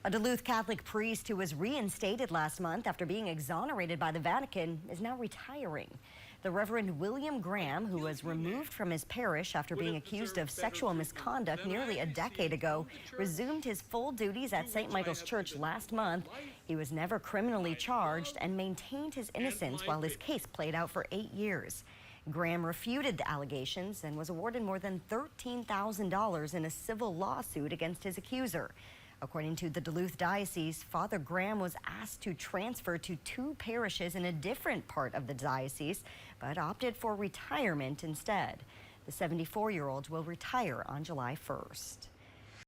A Duluth Catholic priest who was reinstated last month after being exonerated by the Vatican is now retiring. The Reverend William Graham, who was removed from his parish after being accused of sexual misconduct nearly a decade ago, resumed his full duties at St. Michael's Church last month. He was never criminally charged and maintained his innocence while his case played out for 8 years. Graham refuted the allegations and was awarded more than $13,000 in a civil lawsuit against his accuser. According to the Duluth Diocese, Father Graham was asked to transfer to 2 parishes in a different part of the diocese, but opted for retirement instead. The 74-year-old will retire on July 1st.